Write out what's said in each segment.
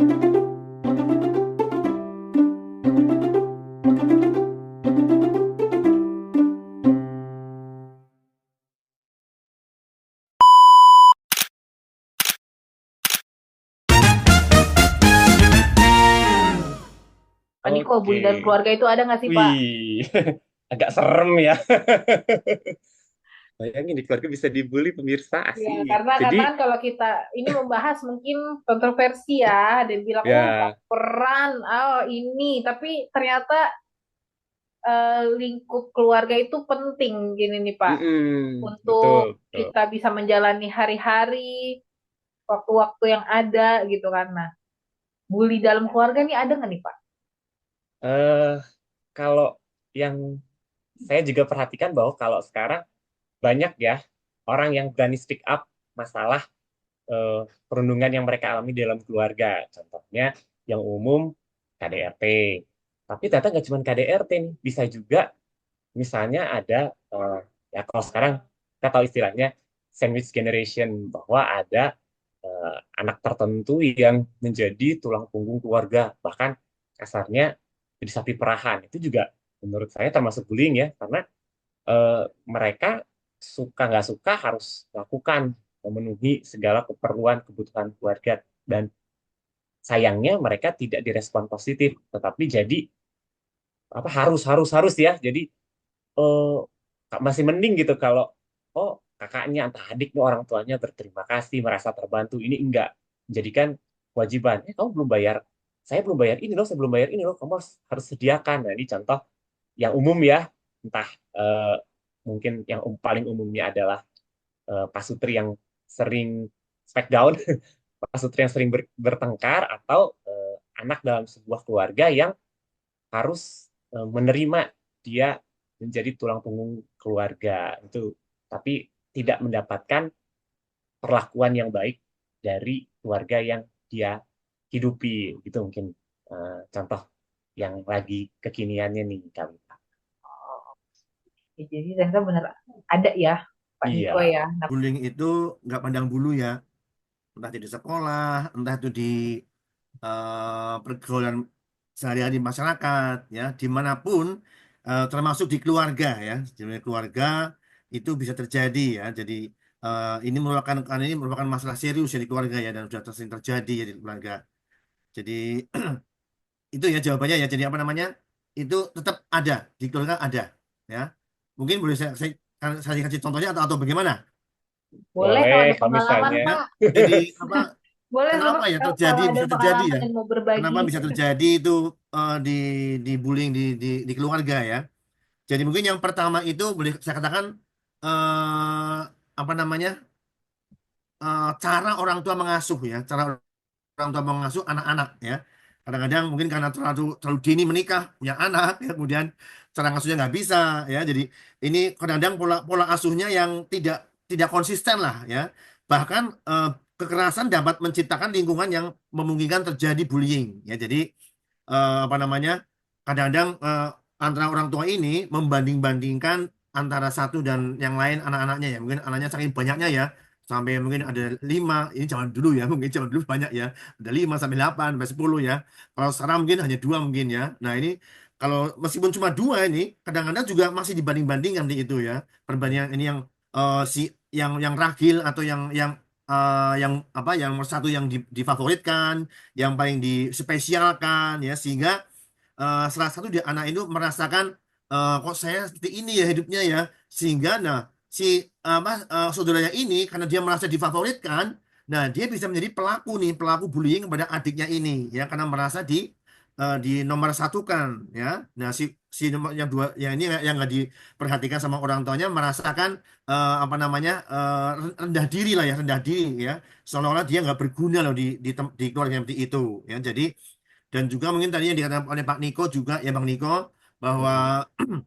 Pak Niko, Oke. bully dalam keluarga itu ada nggak sih, Pak? Wih, agak serem ya. Bayangin di keluarga bisa dibully pemirsa Ya, asik. karena Jadi kan kalau kita ini membahas mungkin kontroversi ya, dan bilang, oh ya, baperan, oh ini, tapi ternyata lingkup keluarga itu penting gini nih, Pak, untuk betul, betul. kita bisa menjalani hari-hari, waktu-waktu yang ada gitu kan. Nah, bully dalam keluarga nih ada nggak nih, Pak? eh Kalau yang saya juga perhatikan bahwa kalau sekarang banyak ya orang yang berani speak up masalah eh, perundungan yang mereka alami dalam keluarga. Contohnya yang umum KDRT. Tapi ternyata nggak cuma KDRT nih, bisa juga misalnya ada eh, ya kalau sekarang kita tahu istilahnya sandwich generation bahwa ada anak tertentu yang menjadi tulang punggung keluarga, bahkan kasarnya jadi sapi perahan. Itu juga menurut saya termasuk bullying ya, karena eh, mereka suka nggak suka harus lakukan memenuhi segala keperluan kebutuhan keluarga, dan sayangnya mereka tidak direspon positif, tetapi jadi apa harus harus harus ya, jadi masih mending gitu kalau oh kakaknya entah adik nih orang tuanya berterima kasih merasa terbantu, ini enggak menjadikan kewajiban, kamu belum bayar, saya belum bayar ini loh, saya belum bayar ini loh, kamu harus sediakan. Nah ini contoh yang umum ya, entah eh, mungkin yang paling umumnya adalah Pak Sutri yang sering smackdown, Pak Sutri yang sering bertengkar, atau anak dalam sebuah keluarga yang harus menerima dia menjadi tulang punggung keluarga itu, tapi tidak mendapatkan perlakuan yang baik dari keluarga yang dia hidupi. Itu mungkin contoh yang lagi kekiniannya nih kami. Ya, jadi ternyata bener ada ya, Pak Niko Iya, ya. Nah, Bullying itu nggak pandang bulu ya, entah itu di sekolah, entah itu di pergaulan sehari-hari masyarakat, ya, dimanapun, termasuk di keluarga ya, di keluarga itu bisa terjadi ya. Jadi ini merupakan karena ini merupakan masalah serius ya di keluarga ya, dan sudah sering terjadi ya di keluarga. Jadi itu ya jawabannya ya. Jadi apa namanya? Itu tetap ada di keluarga ada ya. Mungkin boleh saya kasih contohnya atau bagaimana? boleh kalau boleh ada kalau pengalaman, misalnya. Pak. Jadi apa? Boleh Kenapa ya terjadi kalau ada bisa terjadi pengalaman ya? dan mau berbagi. Kenapa bisa terjadi itu di bullying di keluarga ya? Jadi mungkin yang pertama itu boleh saya katakan apa namanya cara orang tua mengasuh ya, cara orang tua mengasuh anak-anak ya. Kadang-kadang mungkin karena terlalu terlalu dini menikah punya anak, ya, kemudian cara ngasuhnya nggak bisa ya. Jadi ini kadang-kadang pola pola asuhnya yang tidak konsisten lah ya. Bahkan kekerasan dapat menciptakan lingkungan yang memungkinkan terjadi bullying ya. Jadi apa namanya kadang-kadang antara orang tua ini membanding-bandingkan antara satu dan yang lain anak-anaknya ya. Mungkin anaknya saking banyaknya ya, sampai mungkin ada 5, ini zaman dulu ya, mungkin zaman dulu banyak ya, ada 5 sampai 8 sampai 10 ya. Kalau sekarang mungkin hanya 2 mungkin ya. Nah ini kalau meskipun cuma 2 ini kadang-kadang juga masih dibanding-bandingkan di itu ya. Perbandingan ini yang si yang ragil atau yang apa yang nomor satu yang difavoritkan, yang paling dispesialkan ya, sehingga salah satu di anak itu merasakan kok saya seperti ini ya hidupnya ya, sehingga nah si apa saudaranya ini karena dia merasa difavoritkan, nah dia bisa menjadi pelaku nih, pelaku bullying kepada adiknya ini ya, karena merasa di nomor satukan ya. Nah si nomor yang dua yang ini yang nggak diperhatikan sama orang tuanya merasakan apa namanya rendah diri lah ya, rendah diri ya, seolah-olah dia nggak berguna loh di keluarga yang seperti itu ya. Jadi dan juga mungkin tadi yang dikatakan oleh Pak Niko juga ya Bang Niko, bahwa Mm-mm.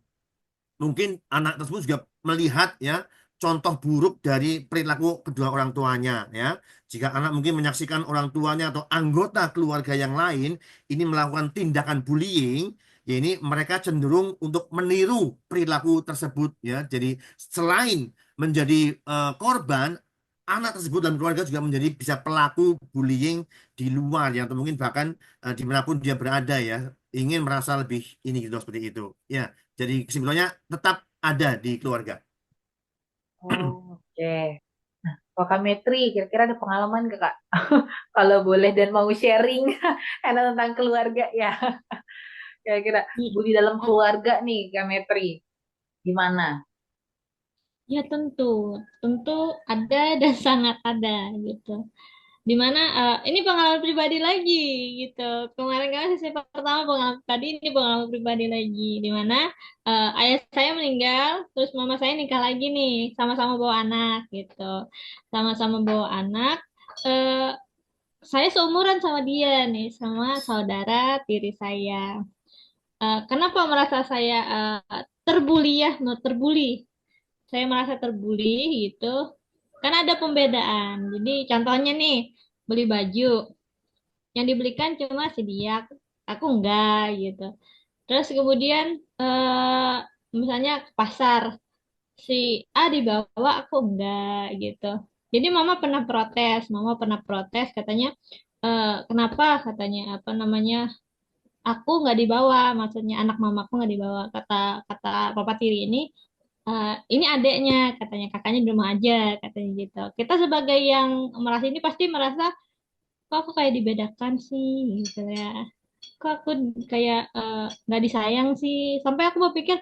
mungkin anak tersebut juga melihat ya contoh buruk dari perilaku kedua orang tuanya ya. Jika anak mungkin menyaksikan orang tuanya atau anggota keluarga yang lain ini melakukan tindakan bullying, ya ini mereka cenderung untuk meniru perilaku tersebut ya. Jadi selain menjadi korban, anak tersebut dalam keluarga juga menjadi bisa pelaku bullying di luar ya, atau mungkin bahkan dimanapun dia berada ya, ingin merasa lebih ini gitu seperti itu. Ya, jadi kesimpulannya tetap ada di keluarga. Oh, oke. Kalau Kak Metri, kira-kira ada pengalaman gak Kak? Kalau boleh dan mau sharing karena tentang keluarga ya. Kira-kira bully dalam keluarga nih Kak Metri. Gimana? Ya tentu, tentu ada dan sangat ada gitu. Dimana ini pengalaman pribadi lagi gitu. Kemarin sesi pertama pengalaman tadi, ini pengalaman pribadi lagi. Dimana ayah saya meninggal, terus mama saya nikah lagi nih, sama-sama bawa anak gitu. Sama-sama bawa anak. eh, saya seumuran sama dia nih, sama saudara tiri saya. Kenapa merasa saya terbuli ya, no, terbuli? Saya merasa terbuli gitu. Kan ada pembedaan. Jadi contohnya nih, beli baju yang dibelikan cuma si dia, aku enggak gitu. Terus kemudian misalnya ke pasar, si A dibawa, aku enggak gitu. Jadi mama pernah protes katanya, kenapa katanya apa namanya, aku nggak dibawa, maksudnya anak mamaku nggak dibawa, kata kata papa tiri ini. Ini adeknya, katanya kakaknya di rumah aja, katanya gitu. Kita sebagai yang merasa ini pasti merasa, kok aku kayak dibedakan sih, gitu ya. Kok aku kayak nggak disayang sih. Sampai aku berpikir,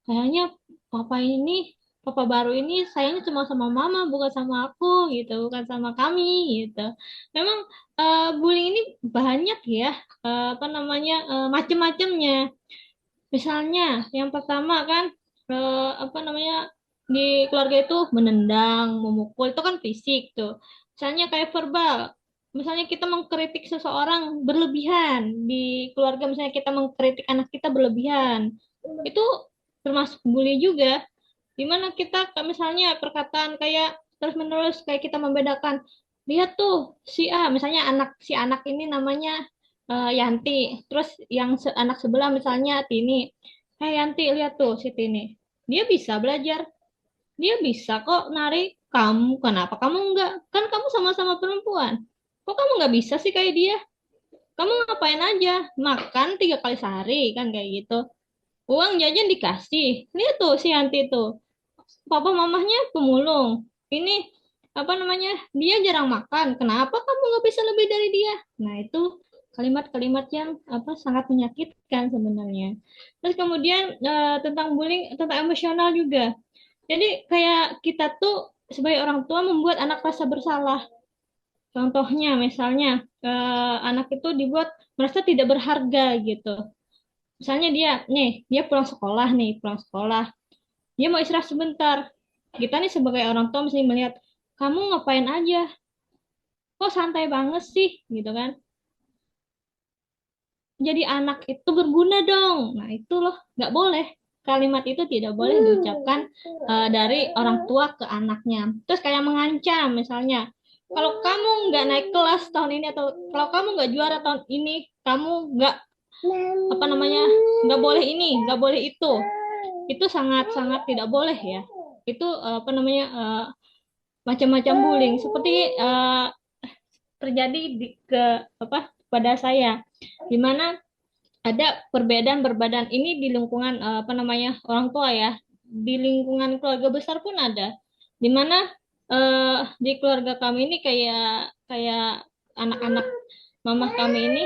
kayaknya papa ini, papa baru ini sayangnya cuma sama mama, bukan sama aku, gitu, bukan sama kami, gitu. Memang bullying ini banyak ya, apa namanya, macem-macemnya. Misalnya, yang pertama kan, apa namanya, di keluarga itu menendang, memukul, itu kan fisik tuh. Misalnya kayak verbal, misalnya kita mengkritik seseorang berlebihan, di keluarga misalnya kita mengkritik anak kita berlebihan, itu termasuk bully juga. Dimana kita misalnya perkataan kayak terus-menerus kayak kita membedakan, lihat tuh si A, misalnya si anak ini namanya Yanti, terus yang anak sebelah misalnya Tini. Yanti, lihat tuh si Tini, dia bisa belajar, dia bisa kok nari, kamu kenapa kamu enggak? Kan kamu sama-sama perempuan, kok kamu nggak bisa sih kayak dia? Kamu ngapain aja, makan 3 kali sehari kan kayak gitu, uang jajan dikasih, lihat tuh si Yanti tuh, papa mamahnya pemulung. Ini apa namanya? Dia jarang makan. Kenapa kamu nggak bisa lebih dari dia? Nah, itu kalimat-kalimat yang apa sangat menyakitkan sebenarnya. Terus kemudian tentang bullying, tentang emosional juga. Jadi kayak kita tuh sebagai orang tua membuat anak rasa bersalah. Contohnya misalnya anak itu dibuat merasa tidak berharga gitu. Misalnya dia pulang sekolah, dia mau istirahat sebentar. Kita nih sebagai orang tua mesti melihat, kamu ngapain aja, kok santai banget sih, gitu kan. Jadi anak itu berguna dong. Nah itu loh, nggak boleh. Kalimat itu tidak boleh diucapkan dari orang tua ke anaknya. Terus kayak mengancam, misalnya, kalau kamu nggak naik kelas tahun ini, atau kalau kamu nggak juara tahun ini, kamu nggak apa namanya, nggak boleh ini, nggak boleh itu. Itu sangat-sangat tidak boleh ya. Itu apa namanya, macam-macam bullying seperti terjadi apa pada saya, di mana ada perbedaan berbadan ini di lingkungan apa namanya orang tua ya, di lingkungan keluarga besar pun ada, di mana di keluarga kami ini kayak kayak anak-anak mama kami ini.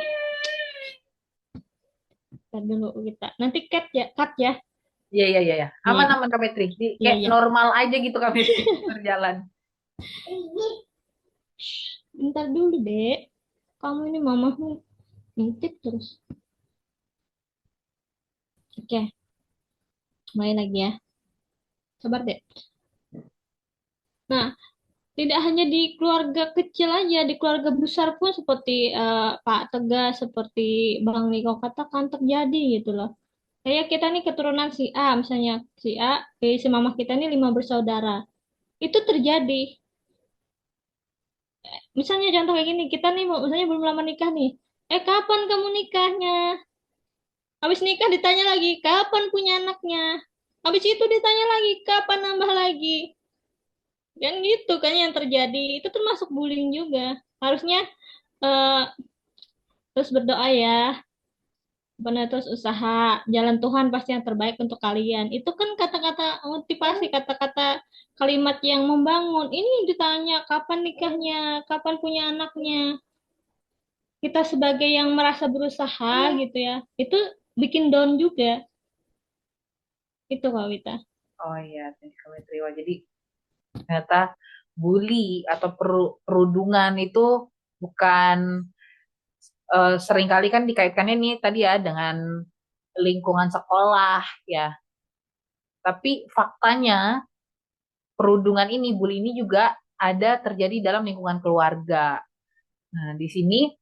Ntar dulu, kita nanti cut ya. Iya, iya, iya, iya. Iya, Aman-aman Kak Metri. iya, Kayak iya. normal aja gitu Kak Metri berjalan. Bentar dulu dek, kamu ini mamamu ngintip terus. Oke, mulai lagi ya, sabar dek. Nah, tidak hanya di keluarga kecil aja, di keluarga besar pun seperti Pak Tegas, seperti Bang Niko katakan terjadi gitu loh. Kayak kita nih keturunan si A, misalnya si A, si mama kita nih 5 bersaudara. Itu terjadi. Misalnya contoh kayak gini, kita nih misalnya belum lama nikah nih. Kapan kamu nikahnya? Habis nikah ditanya lagi, kapan punya anaknya? Habis itu ditanya lagi, kapan nambah lagi? Kan gitu kan yang terjadi. Itu termasuk bullying juga. Harusnya eh, terus berdoa ya. Benar terus usaha. Jalan Tuhan pasti yang terbaik untuk kalian. Itu kan kata-kata motivasi, kata-kata kalimat yang membangun. Ini ditanya kapan nikahnya, kapan punya anaknya. Kita sebagai yang merasa berusaha gitu ya. Itu bikin down juga. Itu Kak Wita. Oh iya, thank you, Kak Triwa. Jadi ternyata bully atau perundungan itu bukan seringkali kan dikaitkannya nih tadi ya dengan lingkungan sekolah ya. Tapi faktanya perundungan ini, bully ini juga ada terjadi dalam lingkungan keluarga. Nah, di sini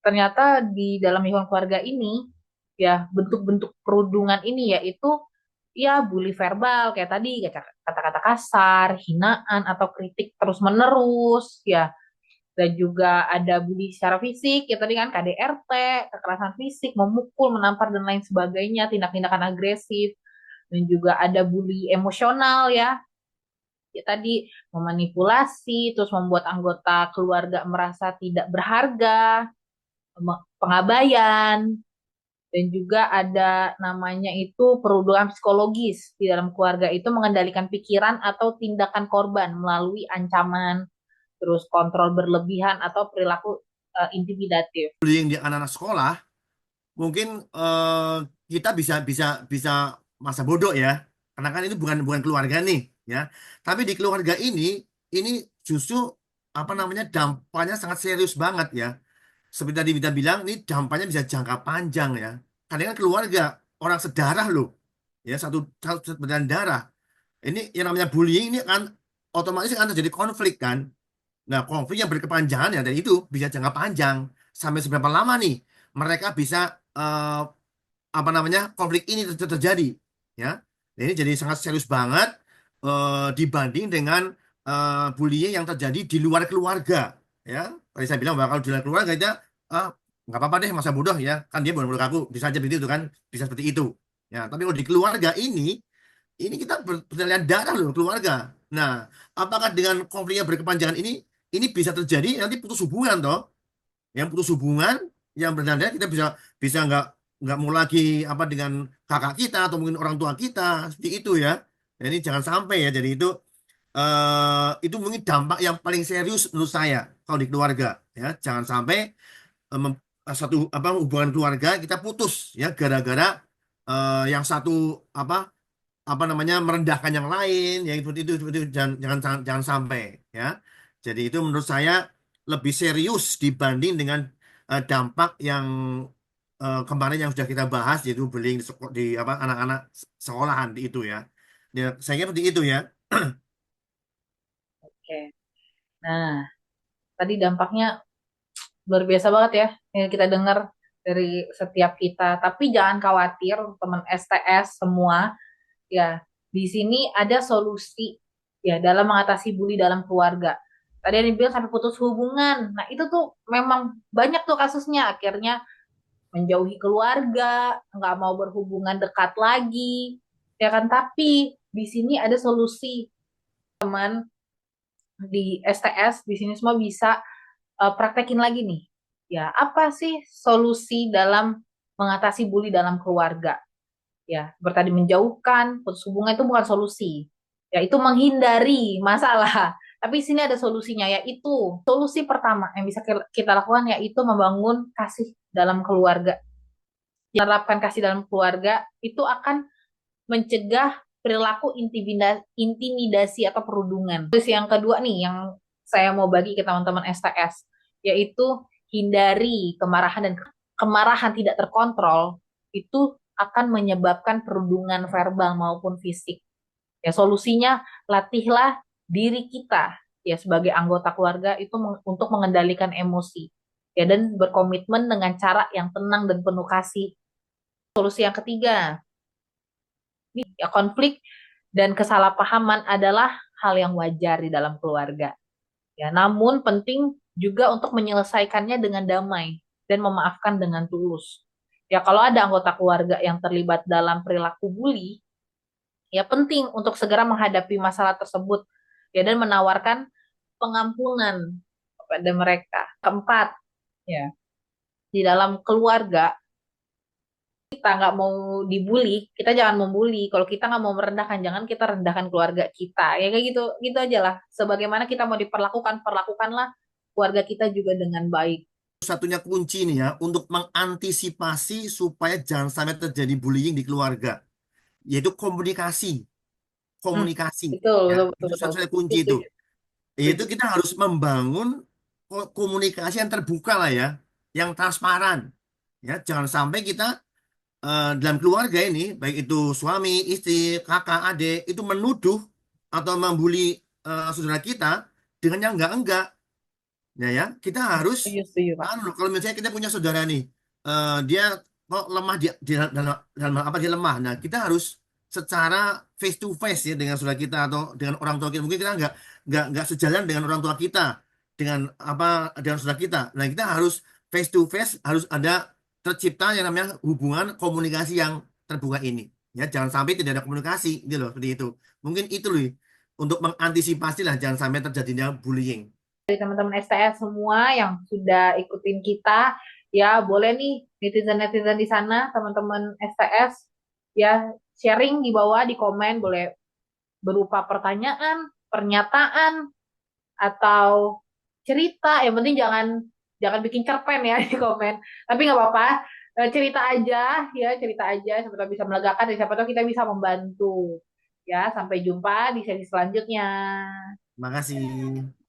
ternyata di dalam lingkungan keluarga ini ya bentuk-bentuk perundungan ini yaitu ya bully verbal kayak tadi kata-kata kasar, hinaan atau kritik terus-menerus ya. Dan juga ada bully secara fisik ya tadi kan KDRT, kekerasan fisik, memukul, menampar dan lain sebagainya, tindak-tindakan agresif. Dan juga ada bully emosional ya tadi memanipulasi, terus membuat anggota keluarga merasa tidak berharga, pengabaian, dan juga ada namanya itu perundungan psikologis di dalam keluarga itu mengendalikan pikiran atau tindakan korban melalui ancaman, terus kontrol berlebihan atau perilaku intimidatif. Bullying di anak-anak sekolah mungkin kita bisa bisa bisa masa bodoh ya, karena kan itu bukan bukan keluarga nih ya, tapi di keluarga ini justru apa namanya dampaknya sangat serius banget ya. Seperti tadi kita bilang, ini dampaknya bisa jangka panjang ya, karena kan keluarga orang sedarah loh ya, satu berdarah darah. Ini yang namanya bullying ini kan otomatis akan terjadi konflik kan. Nah, konflik yang berkepanjangan ya, dan itu bisa jangka panjang. Sampai seberapa lama nih mereka bisa apa namanya konflik ini terjadi ya. Nah, ini jadi sangat serius banget dibanding dengan bullying yang terjadi di luar keluarga ya. Tadi saya bilang bahwa kalau di luar keluarga kita ah, nggak apa-apa deh masa bodoh ya, kan dia bukan aku bisa aja begitu itu kan, bisa seperti itu ya. Tapi kalau di keluarga ini kita pertalian darah loh keluarga. Nah, apakah dengan konflik yang berkepanjangan ini bisa terjadi nanti putus hubungan toh? Yang putus hubungan, yang berdanda kita bisa bisa nggak mau lagi apa dengan kakak kita atau mungkin orang tua kita seperti itu ya. Jadi jangan sampai ya. Jadi itu mungkin dampak yang paling serius menurut saya kalau di keluarga ya. Jangan sampai satu apa hubungan keluarga kita putus ya gara-gara yang satu apa apa namanya merendahkan yang lain ya, seperti itu jangan sampai ya. Jadi itu menurut saya lebih serius dibanding dengan dampak yang kemarin yang sudah kita bahas yaitu bullying di apa anak-anak sekolahan di itu ya. Ya saya kira seperti itu ya. Oke. Nah, tadi dampaknya luar biasa banget ya yang kita dengar dari setiap kita. Tapi jangan khawatir teman STS semua ya. Di sini ada solusi ya dalam mengatasi bully dalam keluarga. Tadi yang dibilang sampai putus hubungan. Nah, itu tuh memang banyak tuh kasusnya. Akhirnya menjauhi keluarga, nggak mau berhubungan dekat lagi. Ya kan? Tapi di sini ada solusi, teman di STS di sini semua bisa praktekin lagi nih. Ya, apa sih solusi dalam mengatasi bully dalam keluarga? Ya, seperti tadi menjauhkan, putus hubungan itu bukan solusi. Ya, itu menghindari masalah. Tapi sini ada solusinya, yaitu solusi pertama yang bisa kita lakukan yaitu membangun kasih dalam keluarga. Menerapkan kasih dalam keluarga itu akan mencegah perilaku intimidasi atau perundungan. Terus yang kedua nih, yang saya mau bagi ke teman-teman STS, yaitu hindari kemarahan dan kemarahan tidak terkontrol itu akan menyebabkan perundungan verbal maupun fisik. Ya solusinya latihlah diri kita ya sebagai anggota keluarga itu untuk mengendalikan emosi ya dan berkomitmen dengan cara yang tenang dan penuh kasih. Solusi yang ketiga, ya konflik dan kesalahpahaman adalah hal yang wajar di dalam keluarga. Ya, namun penting juga untuk menyelesaikannya dengan damai dan memaafkan dengan tulus. Ya, kalau ada anggota keluarga yang terlibat dalam perilaku bully, ya penting untuk segera menghadapi masalah tersebut ya, dan menawarkan pengampunan kepada mereka. Keempat, ya, di dalam keluarga kita nggak mau dibully, kita jangan membuli. Kalau kita nggak mau merendahkan, jangan kita rendahkan keluarga kita. Ya kayak gitu, gitu aja lah. Sebagaimana kita mau diperlakukan, perlakukanlah keluarga kita juga dengan baik. Satunya kunci nih ya untuk mengantisipasi supaya jangan sampai terjadi bullying di keluarga, yaitu komunikasi. Hmm, Komunikasi betul, ya, betul, betul, itu betul. satu-satunya Setuju, kunci itu. setuju, Itu setuju. kita harus membangun komunikasi yang terbuka lah ya, yang transparan. Ya, jangan sampai kita dalam keluarga ini, baik itu suami, istri, kakak, adik, itu menuduh atau membuli saudara kita dengan yang enggak-enggak. Ya, kita harus, Setuju, setuju, Pak. kalau misalnya kita punya saudara nih, dia kok lemah dalam hal apa dia lemah. Nah, kita harus secara face to face ya dengan saudara kita atau dengan orang tua kita. Mungkin kita nggak sejalan dengan orang tua kita, dengan dengan saudara kita. Nah, kita harus face to face, harus ada tercipta yang namanya hubungan komunikasi yang terbuka ini. Ya, jangan sampai tidak ada komunikasi, gitu loh, seperti itu. Mungkin itu loh untuk mengantisipasi lah jangan sampai terjadinya bullying. Dari teman-teman STS semua yang sudah ikutin kita, ya boleh nih netizen-netizen di sana, teman-teman STS, ya sharing di bawah di komen, boleh berupa pertanyaan, pernyataan, atau cerita. Yang penting jangan jangan bikin cerpen ya di komen. Tapi nggak apa-apa, cerita aja ya, cerita aja. Siapa tahu bisa melegakan, dan siapa tahu kita bisa membantu. Ya, sampai jumpa di sesi selanjutnya. Terima kasih.